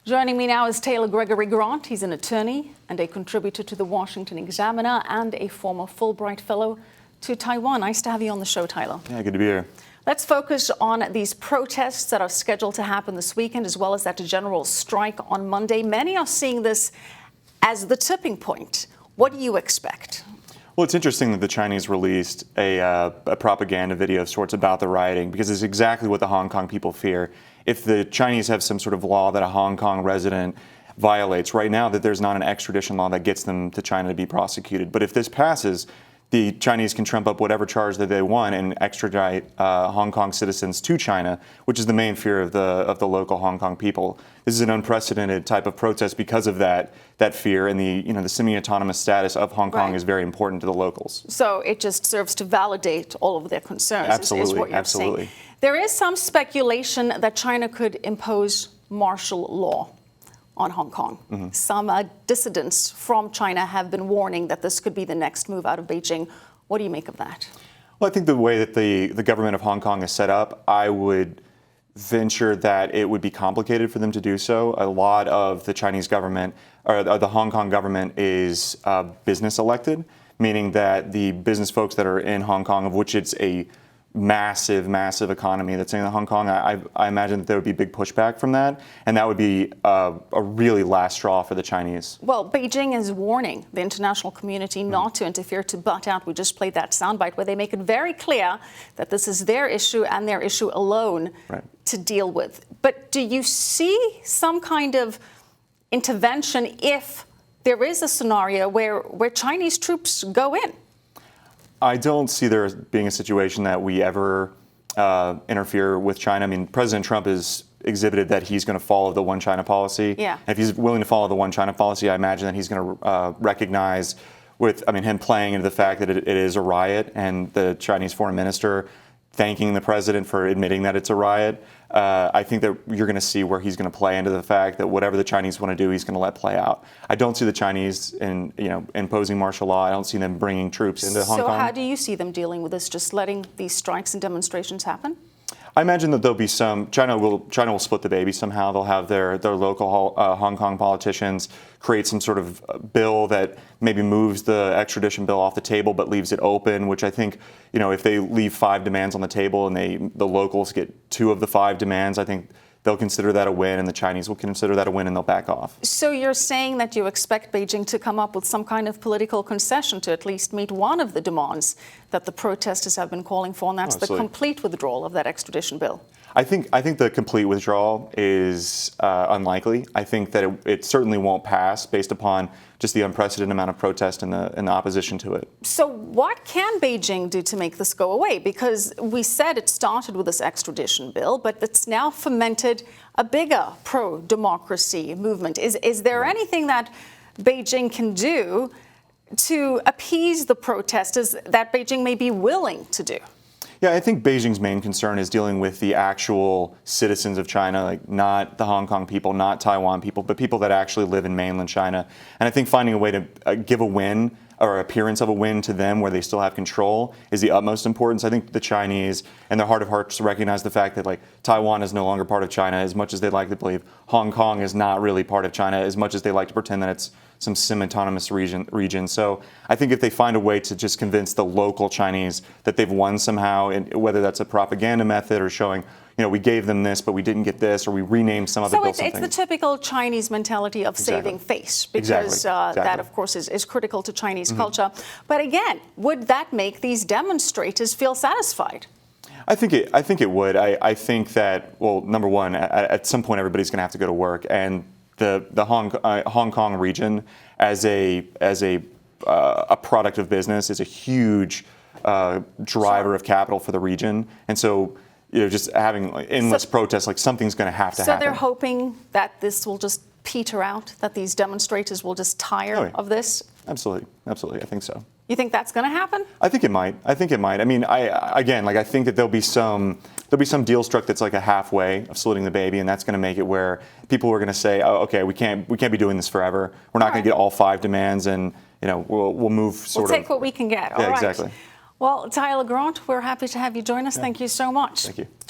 Joining me now is Taylor Gregory Grant. He's an attorney and a contributor to the Washington Examiner and a former Fulbright Fellow to Taiwan. Nice to have you on the show, Tyler. Yeah, good to be here. Let's focus on these protests that are scheduled to happen this weekend, as well as that general strike on Monday. Many are seeing this as the tipping point. What do you expect? Well, it's interesting that the Chinese released a propaganda video of sorts about the rioting, because it's exactly what the Hong Kong people fear. If the Chinese have some sort of law that a Hong Kong resident violates right now, that there's not an extradition law that gets them to China to be prosecuted. But if this passes, the Chinese can trump up whatever charge that they want and extradite Hong Kong citizens to China, which is the main fear of the local Hong Kong people. This is an unprecedented type of protest because of that fear, and the semi-autonomous status of Hong Kong is very important to the locals. So it just serves to validate all of their concerns. Absolutely, is what you're absolutely. saying. There is some speculation that China could impose martial law on Hong Kong. Mm-hmm. Some dissidents from China have been warning that this could be the next move out of Beijing. What do you make of that? Well, I think the way that the government of Hong Kong is set up, I would venture that it would be complicated for them to do so. A lot of the Chinese government, or the Hong Kong government, is business elected, meaning that the business folks that are in Hong Kong, of which it's a massive economy that's in Hong Kong, I imagine that there would be big pushback from that, and that would be a really last straw for the Chinese. Well, Beijing is warning the international community not to interfere, to butt out. We just played that soundbite where they make it very clear that this is their issue and their issue alone to deal with. But do you see some kind of intervention if there is a scenario where Chinese troops go in? I don't see there being a situation that we ever interfere with China. I mean, President Trump has exhibited that he's going to follow the one China policy. Yeah. And if he's willing to follow the one China policy, I imagine that he's going to recognize him playing into the fact that it is a riot, and the Chinese foreign minister thanking the president for admitting that it's a riot. I think that you're going to see where he's going to play into the fact that whatever the Chinese want to do, he's going to let play out. I don't see the Chinese imposing martial law. I don't see them bringing troops into Hong Kong. So how do you see them dealing with this, just letting these strikes and demonstrations happen? I imagine that there'll be some. China will split the baby somehow. They'll have their local Hong Kong politicians create some sort of bill that maybe moves the extradition bill off the table but leaves it open, which I think, if they leave 5 demands on the table and the locals get 2 of the 5 demands, I think they'll consider that a win, and the Chinese will consider that a win, and they'll back off. So you're saying that you expect Beijing to come up with some kind of political concession to at least meet one of the demands that the protesters have been calling for, and that's the complete withdrawal of that extradition bill? I think the complete withdrawal is unlikely. I think that it certainly won't pass based upon just the unprecedented amount of protest and the opposition to it. So what can Beijing do to make this go away? Because we said it started with this extradition bill, but it's now fomented a bigger pro-democracy movement. Is there anything that Beijing can do to appease the protesters that Beijing may be willing to do? Yeah, I think Beijing's main concern is dealing with the actual citizens of China, like not the Hong Kong people, not Taiwan people, but people that actually live in mainland China. And I think finding a way to give a win or appearance of a win to them where they still have control is the utmost importance. I think the Chinese, in their heart of hearts, recognize the fact that Taiwan is no longer part of China as much as they like to believe. Hong Kong is not really part of China as much as they like to pretend that it's some semi-autonomous region. So I think if they find a way to just convince the local Chinese that they've won somehow, and whether that's a propaganda method or showing, we gave them this, but we didn't get this, or we renamed some other bill. So it's the typical Chinese mentality of saving face, because that, of course, is critical to Chinese culture. But again, would that make these demonstrators feel satisfied? I think it would. I think that, well, number one, at some point everybody's going to have to go to work, and the Hong Kong region as a product of business is a huge driver of capital for the region, and so just having endless protests, something's going to have to happen. So they're hoping that this will just peter out, that these demonstrators will just tire of this? Absolutely, I think so. You think that's going to happen? I think it might. I mean, I think that there'll be some deal struck that's like a halfway of splitting the baby, and that's going to make it where people are going to say, oh, okay, we can't be doing this forever. We're not going to get all 5 demands, and we'll move sort of. We'll take what we can get. Yeah, exactly. Well, Tyler Grant, we're happy to have you join us. Yeah. Thank you so much. Thank you.